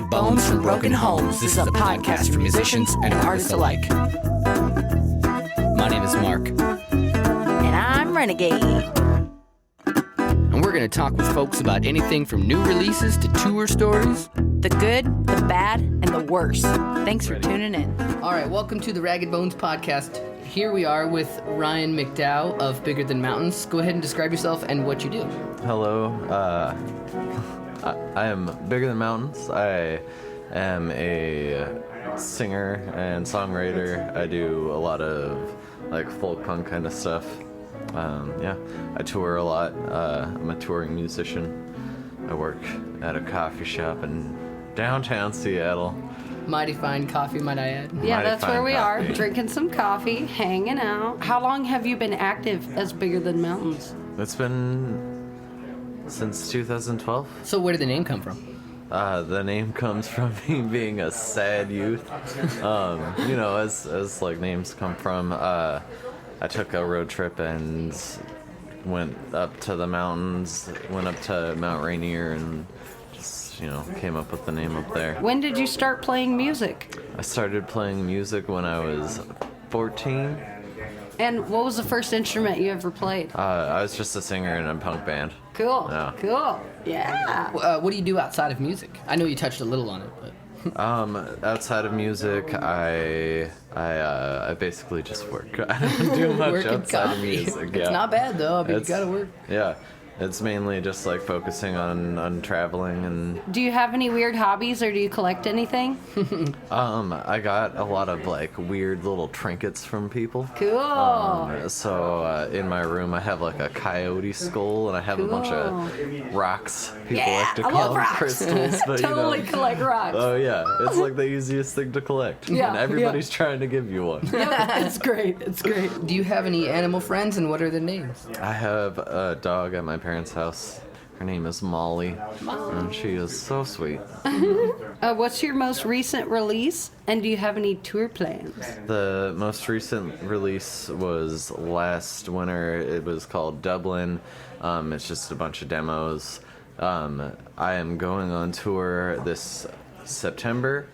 Ragged Bones from Broken Homes. This is a podcast for musicians and artists alike. My name is Mark. And I'm Renegade. And we're going to talk with folks about anything from new releases to tour stories. The good, the bad, and the worst. Thanks for tuning in. All right, welcome to the Ragged Bones podcast. Here we are with Ryan McDowell of Bigger Than Mountains. Go ahead and describe yourself and what you do. Hello, I am Bigger Than Mountains. I am a singer and songwriter. I do a lot of like folk punk kind of stuff. I tour a lot. I'm a touring musician. I work at a coffee shop in downtown Seattle. Mighty fine coffee, might I add. Yeah, Mighty that's fine where we coffee. are, drinking some coffee, hanging out. How long have you been active as Bigger Than Mountains? It's been since 2012. So where did the name come from? The name comes from me being a sad youth. As like names come from. I took a road trip and went up to the mountains, went up to Mount Rainier and just, came up with the name up there. When did you start playing music? I started playing music when I was 14. And what was the first instrument you ever played? I was just a singer in a punk band. Cool, Yeah. cool, yeah. What do you do outside of music? I know you touched a little on it, but... Outside of music, I basically just work. I don't do much Work and outside of coffee. music. It's not bad, though. I mean, you It's- gotta work. Yeah, it's mainly just like focusing on traveling and Do you have any weird hobbies or do you collect anything? I got a lot of like weird little trinkets from people. Cool. So in my room I have like a coyote skull and I have a bunch of rocks. People Yeah, like to I call love them rocks. crystals, but Totally collect rocks. Oh yeah, it's like the easiest thing to collect. Yeah, and everybody's trying to give you one. It's great, it's great. Do you have any animal friends, and what are their names? I have a dog at my parents' house. Her name is Molly, and she is so sweet. What's your most recent release, and do you have any tour plans? The most recent release was last winter. It was called Dublin. It's just a bunch of demos. I am going on tour this September,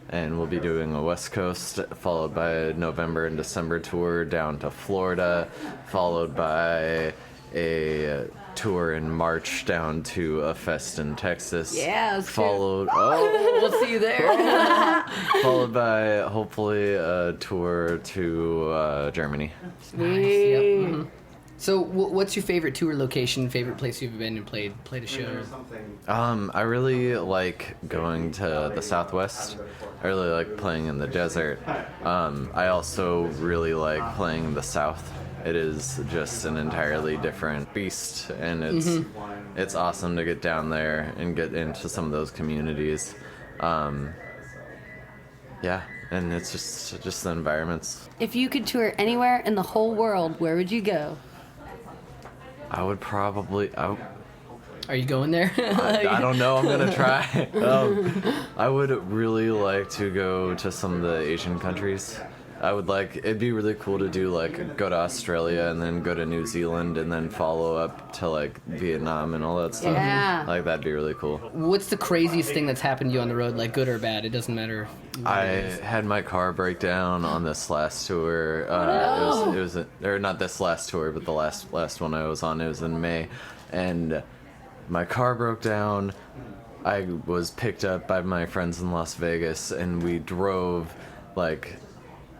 and we'll be doing a West Coast, followed by a November and December tour down to Florida, followed by a tour in March down to a fest in Texas. Yeah, it's followed. We'll see you there. Followed by hopefully a tour to Germany. Yep. Mhm. So, what's your favorite tour location? Favorite place you've been and played a show? I really like going to the Southwest. I really like playing in the desert. I also really like playing in the South. It is just an entirely different beast, and it's awesome to get down there and get into some of those communities. And it's just the environments. If you could tour anywhere in the whole world, where would you go? I would probably. Are you going there? I don't know. I'm gonna try. I would really like to go to some of the Asian countries. It'd be really cool to do go to Australia and then go to New Zealand and then follow up to Vietnam and all that stuff. Yeah. That'd be really cool. What's the craziest thing that's happened to you on the road, like good or bad? It doesn't matter. I had my car break down on this last tour. It was not this last tour, but the last one I was on. It was in May, and my car broke down. I was picked up by my friends in Las Vegas, and we drove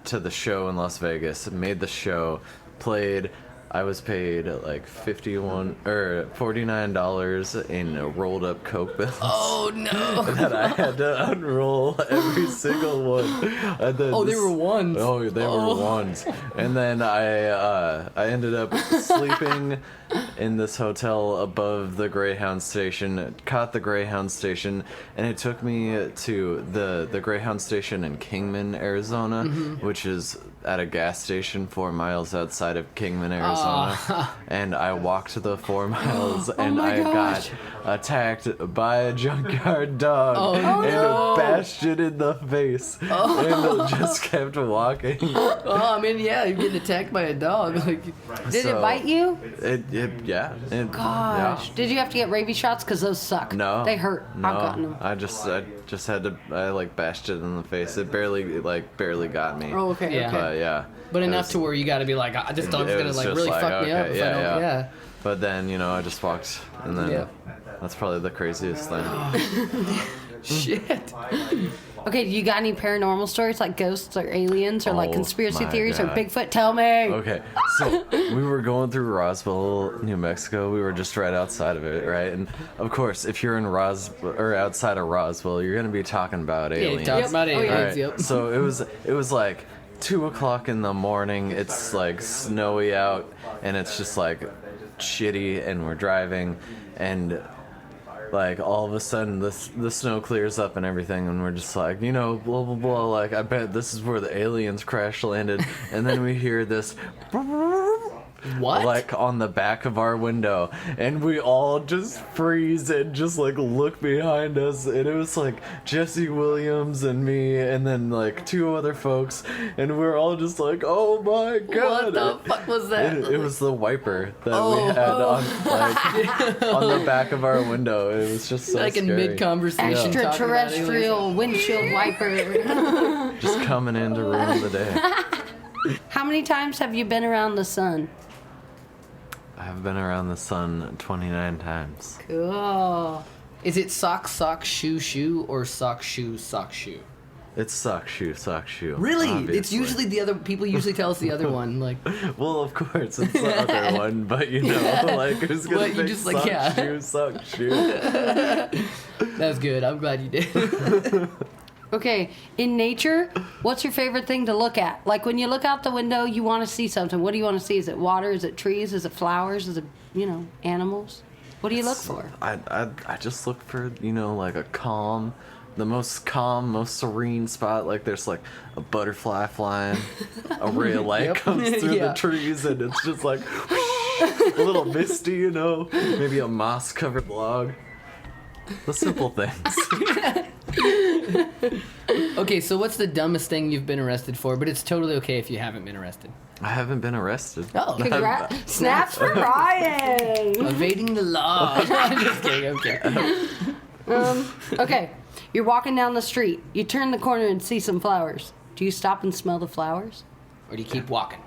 to the show in Las Vegas, made the show, played. I was paid $49 in rolled up Coke bills. Oh no! That I had to unroll every single one. And then They were ones. Oh, they were ones. And then I ended up sleeping in this hotel above the Greyhound station, caught the Greyhound station, and it took me to the Greyhound station in Kingman, Arizona, which is at a gas station 4 miles outside of Kingman, Arizona, and I walked the 4 miles, and my I gosh. got attacked by a junkyard dog and bashed it in the face, and just kept walking. Oh, I mean, yeah, you're getting attacked by a dog. Like, Did it So, bite you? Yeah. Gosh. Yeah. Did you have to get rabies shots? Because those suck. No. They hurt. No. I've gotten them. I just had to. I like bashed it in the face. It barely got me. Oh, okay. Yeah. Okay. But yeah. but it enough was- to where you got to be like, this dog's it gonna was like just really fuck me up okay, if I don't. yeah. But then I just walked, and then Yeah. that's probably the craziest thing. Shit. Okay, do you got any paranormal stories like ghosts or aliens or like Oh, conspiracy my theories or God. Bigfoot? Tell me. Okay, so we were going through Roswell, New Mexico. We were just right outside of it, right? And of course, if you're in outside of Roswell, you're gonna be talking about Yeah, aliens. you talk Yep. about Oh, yeah. aliens. Right. Yep. So it was like 2:00 in the morning. It's like snowy out, and it's just like shitty, and we're driving, and like all of a sudden the snow clears up and everything, and we're just like, blah blah blah. Like, I bet this is where the aliens crash landed, and then we hear this. What? Like on the back of our window, and we all just freeze and just like look behind us, and it was like Jesse Williams and me, and then like 2 other folks, and we're all just like, oh my god, What the fuck was that? it was the wiper that we had on the back of our window. It was just so like in scary. mid conversation. Extraterrestrial windshield wiper. Just coming in to ruin the day. How many times have you been around the sun? I've been around the sun 29 times. Cool. Is it sock, shoe, or sock, shoe? It's sock shoe. Really? It's obviously. usually the other. People usually tell us the other one. Like, Well, of course, it's the other one, but like, who's gonna What, you pick just, like, sock yeah. shoe? that's good. I'm glad you did. Okay, in nature, what's your favorite thing to look at? Like when you look out the window, you want to see something. What do you want to see? Is it water? Is it trees? Is it flowers? Is it, animals? What do you look for? I just look for, like the most calm, most serene spot. Like there's like a butterfly flying, a ray of light Yep. comes through Yeah. the trees, and it's just like a little misty, maybe a moss covered log. The simple things. Okay, so what's the dumbest thing you've been arrested for? But it's totally okay if you haven't been arrested. I haven't been arrested. Oh, Congrats. Snaps for Ryan. evading the law. I'm just kidding. Okay. Okay, you're walking down the street. You turn the corner and see some flowers. Do you stop and smell the flowers? Or do you keep walking?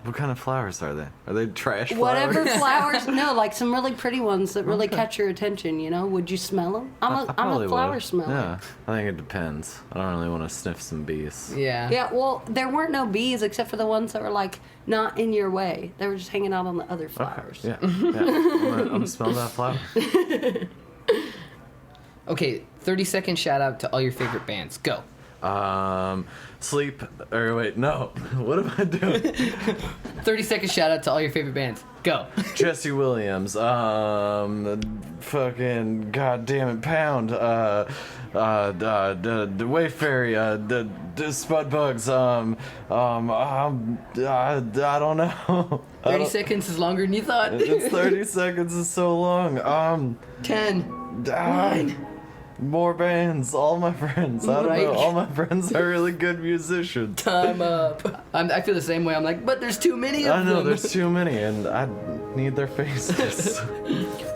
What kind of flowers are they? Are they trash flowers? Whatever flowers. No, like some really pretty ones that really catch your attention, Would you smell them? I'm a Probably flower would. smeller. Yeah, I think it depends. I don't really want to sniff some bees. Yeah. Yeah, well, there weren't no bees except for the ones that were like not in your way. They were just hanging out on the other flowers. Yeah. I'm gonna smell that flower. Okay, 30-second shout out to all your favorite bands. Go. Sleep. Or wait, no. What am I doing? 30-second shout out to all your favorite bands. Go. Jesse Williams. Fucking goddamn it, Pound. The Wayfairy. The Spud Bugs. I don't know. 30 seconds is longer than you thought. It's 30 seconds is so long. 10. 9. More bands, all my friends. I don't Right. know. All my friends are really good musicians. Time up. I feel the same way. I'm like, but there's too many of I know them. there's too many, and I need their faces.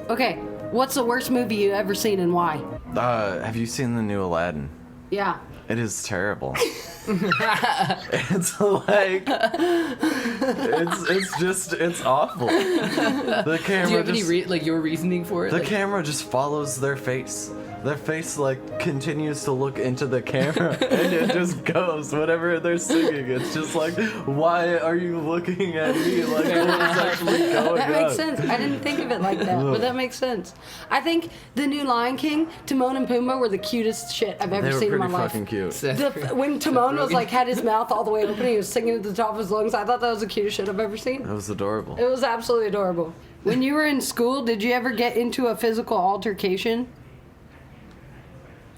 Okay, what's the worst movie you've ever seen and why? Have you seen the new Aladdin? Yeah. It is terrible. It's like it's awful. The camera Do you have just, any your reasoning for it? the Like, camera just follows their face. Their face like continues to look into the camera, and it just goes whatever they're singing. It's just like, why are you looking at me? Like, what is actually going That makes on? sense. I didn't think of it like that, but that makes sense. I think the new Lion King, Timon and Pumbaa, were the cutest shit I've ever They were seen in my pretty life. fucking cute. When Timon was like had his mouth all the way open, he was singing at the top of his lungs. I thought that was the cutest shit I've ever seen. It was adorable. It was absolutely adorable. When you were in school, did you ever get into a physical altercation?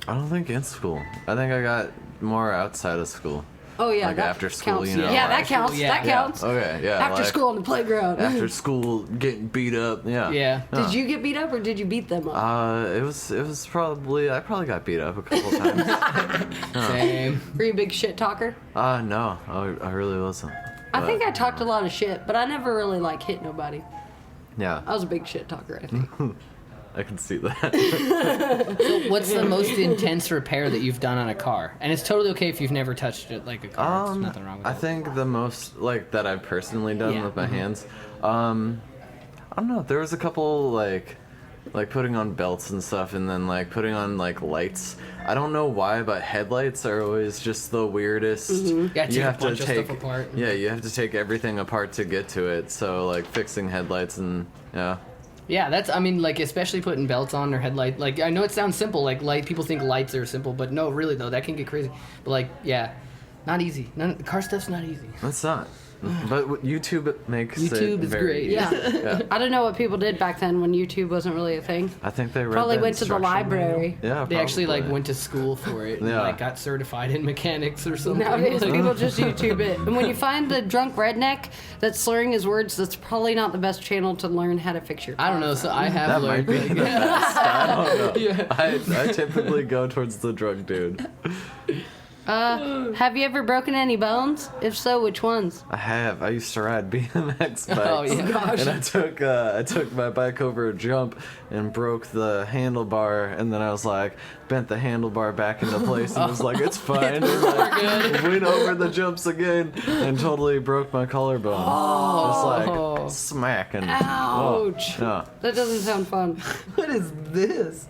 I don't think in school. I think I got more outside of school. Oh yeah, Like that after school, counts. you know. Yeah, like- that counts. Yeah. That Yeah. counts. Okay, yeah. After like, school on the playground. After school, getting beat up. Yeah. Yeah. Did you get beat up or did you beat them up? It was probably I probably got beat up a couple times. Same. Were you a big shit talker? No, I really wasn't. I think I But, talked a lot of shit, but I never really like hit nobody. Yeah, I was a big shit talker, I think. I can see that. What's the most intense repair that you've done on a car? And it's totally okay if you've never touched it like a car. There's nothing wrong with I it. think the most like that I've personally done Yeah. with my hands. I don't know. There was a couple like putting on belts and stuff, and then like putting on like lights. I don't know why, but headlights are always just the weirdest. Yeah, take You a have to bunch of take stuff apart. Yeah, you have to take everything apart to get to it. So like fixing headlights and yeah. Yeah, that's, I mean, like, especially putting belts on or headlight. Like, I know it sounds simple, like, people think lights are simple, but no, really, though, that can get crazy. But, like, yeah, not easy. Car stuff's not easy. That's not. But YouTube makes YouTube it is very great. easy. Yeah. Yeah. I don't know what people did back then when YouTube wasn't really a thing. I think they read Probably the went to the instruction library. manual. Yeah, They actually, like, probably. went to school for it and, Yeah. like, got certified in mechanics or something. Nowadays, Like, people just YouTube it. And when you find the drunk redneck that's slurring his words, that's probably not the best channel to learn how to fix your car. I don't know, so I have That might learned. be the best. I don't know. Yeah. I typically go towards the drug dude. Have you ever broken any bones? If so, which ones? I have. I used to ride BMX bikes. Oh, yeah. Gosh. And I took my bike over a jump and broke the handlebar, and then I was like, bent the handlebar back into place, and was like, it's fine. And like, went over the jumps again and totally broke my collarbone. Just like smack and Ouch. yeah. That doesn't sound fun. What is this?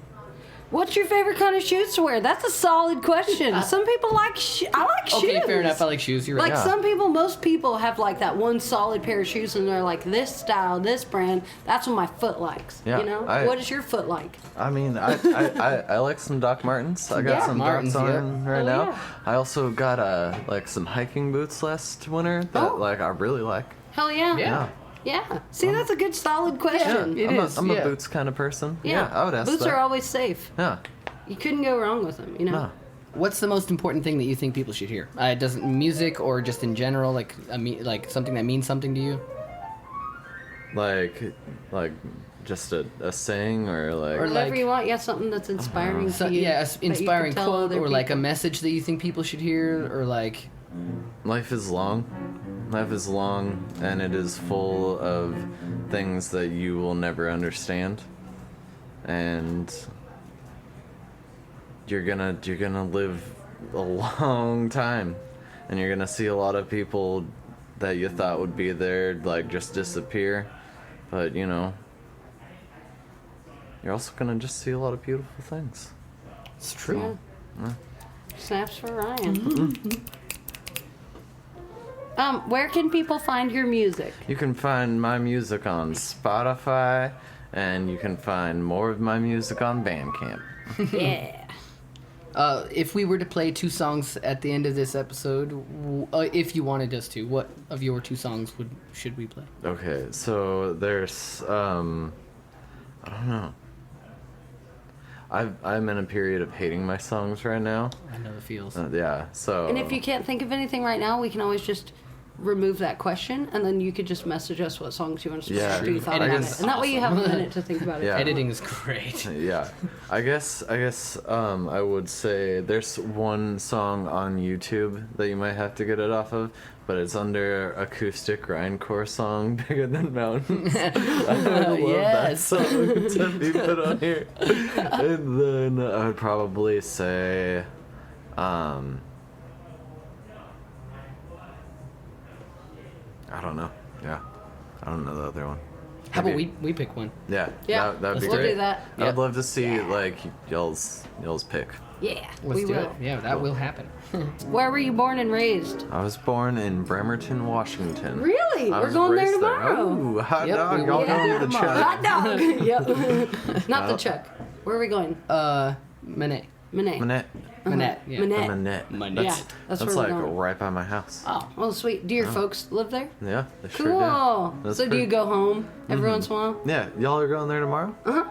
What's your favorite kind of shoes to wear? That's a solid question. Some people like I like shoes. Okay, fair enough. I like shoes. You're right. Like some people, most people have like that one solid pair of shoes, and they're like this style, this brand. That's what my foot likes. Yeah, You know, what is your foot like? I mean, I like some Doc Martens. I got Yeah. some Martens, Docs yeah. on right Oh, now. yeah. I also got like some hiking boots last winter that Oh. like I really like. Hell yeah. Yeah. Yeah. See, that's a good solid question. It I'm is, I'm yeah. a boots kind of person. Yeah. I would ask Boots that. are always safe. Yeah. You couldn't go wrong with them. You know. No. What's the most important thing that you think people should hear? It doesn't music or just in general, like like something that means something to you. Like just a saying or like. Or Whatever like- you want. Yeah, something that's inspiring So, to you. yeah, that you inspiring can tell quote other or like a people. message that you think people should hear, or like Life is long. Life is long, and it is full of things that you will never understand. And you're gonna live a long time, and you're gonna see a lot of people that you thought would be there like just disappear. But you know, you're also gonna just see a lot of beautiful things. it's true. Yeah. Snaps for Ryan. Where can people find your music? You can find my music on Spotify, and you can find more of my music on Bandcamp. Yeah. If we were to play two songs at the end of this episode, if you wanted us to, what of your two songs should we play? Okay, so there's I don't know. I'm in a period of hating my songs right now. I know the feels. Yeah, so And if you can't think of anything right now, we can always just remove that question, and then you could just message us what songs you want us to Yeah, after you thought I about guess- it. And that way you have a minute to think about it. Yeah. Editing is great. yeah, I guess I would say there's one song on YouTube that you might have to get it off of, but it's under acoustic grindcore song Bigger Than Mountains. I would love that Yes. song to be put on here. And then I would probably say I don't know. Yeah. I don't know the other one. How about Maybe- we pick one? Yeah. Yeah, That'd be we'll great. do that. Yeah. I'd love to see Yeah. like y'all's pick. Yeah, Let's we do will. it. Yeah, that will happen. Where were you born and raised? I was born in Bremerton, Washington. Really? I We're was going there raised tomorrow. Ooh, hot Yep, dog. we Y'all will going be to the tomorrow. Chuck? Hot dog. Yep. Not the Chuck. Where are we going? Manette. Manette. Manette. Manette. Yeah. Manette. Manette. Manette. Yeah, that's where like we're going. right by my house. Oh, well, sweet. Do your folks live there? Yeah, they Cool. sure do. That's So do pretty- you go home every once in a while? Yeah, y'all are going there tomorrow? Uh huh.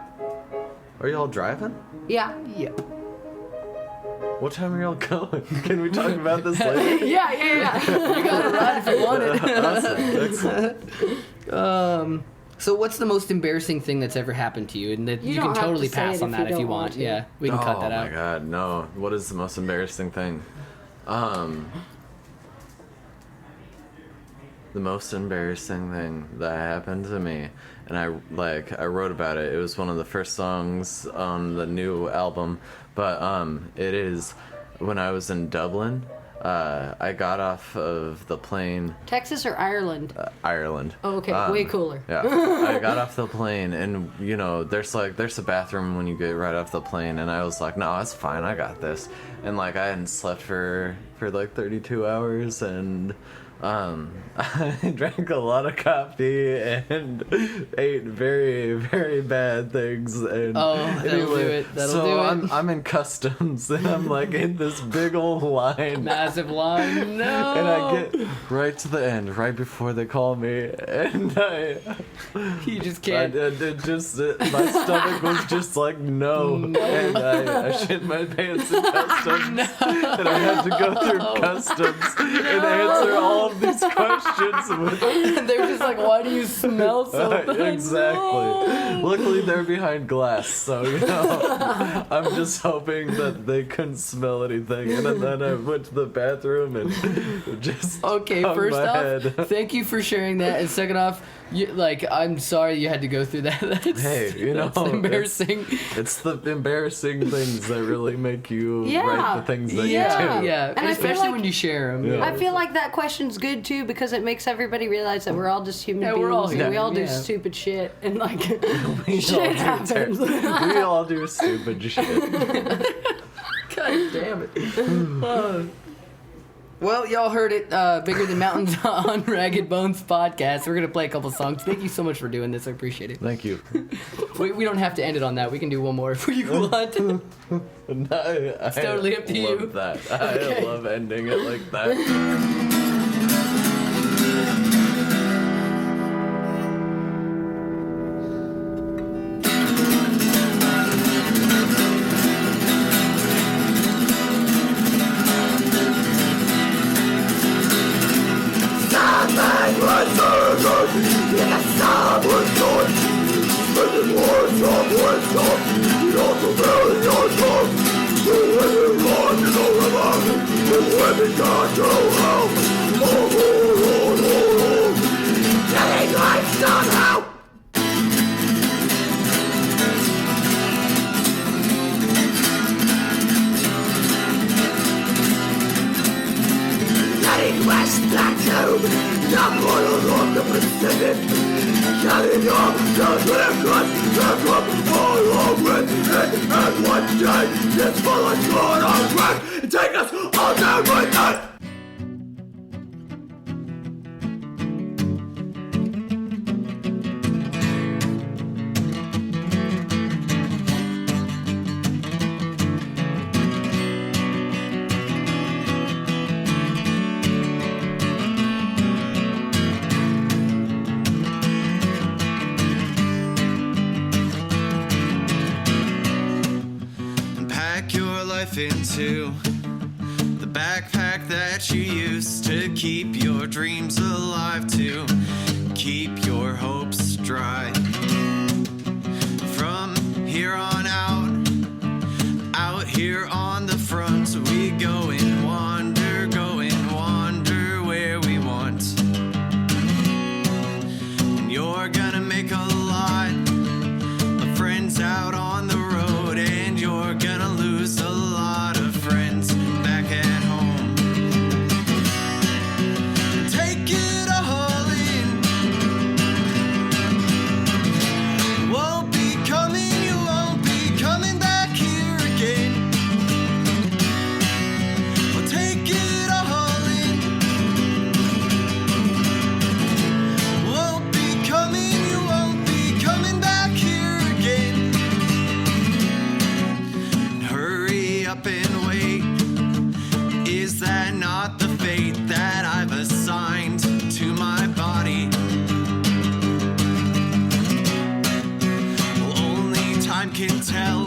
Are y'all driving? Yeah. Yeah. What time are y'all going? Can we talk about this later? Yeah. You got to ride if you want it. Excellent. So what's the most embarrassing thing that's ever happened to you? And that you don't can have totally to say pass it on if that you if you don't want want. to. Yeah, we can cut that out. Oh my god, no. What is the most embarrassing thing? The most embarrassing thing that happened to me, and I wrote about it. It was one of the first songs on the new album, but it is when I was in Dublin. I got off of the plane. Texas or Ireland? Ireland. Oh, okay. Way cooler. Yeah. I got off the plane, and there's a bathroom when you get right off the plane, and I was like, no, it's fine, I got this. And I hadn't slept for like 32 hours, and I drank a lot of coffee and ate very, very bad things. And That'll do it. I'm in customs, and I'm in this big old line. Massive line. No. And I get right to the end, right before they call me, and You just can't. My stomach was just like, no. And I shit my pants in customs, and I had to go through customs and answer all of these questions with. They're just like, why do you smell so bad? Exactly. No. Luckily, they're behind glass, so I'm just hoping that they couldn't smell anything. And then I went to the bathroom and just. Okay, hung first my off, head. thank you for sharing that, and second off, I'm sorry you had to go through that. That's embarrassing. It's the embarrassing things that really make you Yeah. write the things that Yeah, you do. yeah, And I feel especially like- when you share them. Yeah. I feel like that question's good too because it makes everybody realize that we're all just human Yeah, beings we're all and we human, all do yeah. stupid shit and We all shit do happens. we all do stupid shit. God damn it. Well, y'all heard it. Bigger Than Mountains on Ragged Bones podcast. We're going to play a couple songs. Thank you so much for doing this. I appreciate it. Thank you. We don't have to end it on that. We can do one more if you want. It's totally up to you. Love that. Okay. I love ending it like that. West Plateau, the border of the Pacific. Carrying on the record, the cup all over it. And one day, this bullet's gonna crack and take us all down with it. Into the backpack that you used to keep your dreams alive, to keep your hopes dry. From here on out here on the front, we go and wander where we want. And you're gonna make a lot of friends out on the road, and you're gonna lose a lot of friends back at home. Take it all in. Won't be coming, you won't be coming back here again. Well, take it all in. Won't be coming, you won't be coming back here again. Hurry up and wait. Is that not the fate that I've assigned to my body? Well, only time can tell.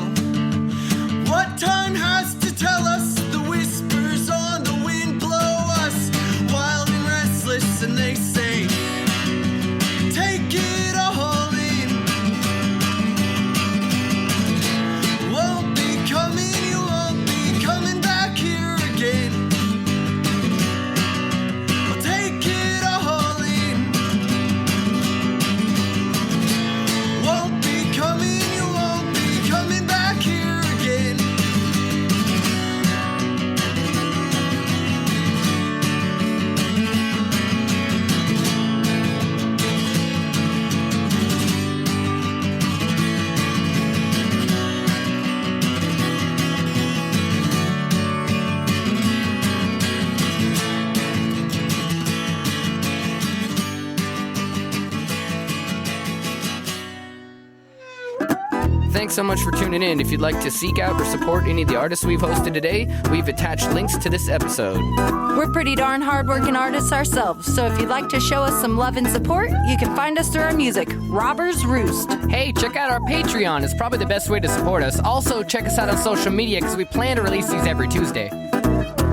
What time has to tell us the thanks so much for tuning in. If you'd like to seek out or support any of the artists we've hosted today, we've attached links to this episode. We're pretty darn hard-working artists ourselves, so if you'd like to show us some love and support, you can find us through our music, Robbers Roost. Hey, check out our Patreon. It's probably the best way to support us. Also, check us out on social media because we plan to release these every Tuesday.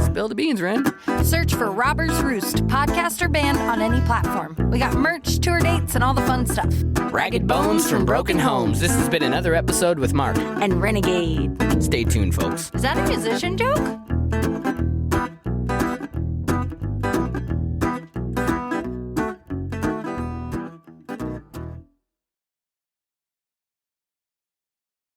Spill the beans, Ren. Search for Robbers Roost, podcast or band on any platform. We got merch, tour dates, and all the fun stuff. Ragged Bones from Broken Homes. This has been another episode with Mark. And Renegade. Stay tuned, folks. Is that a musician joke?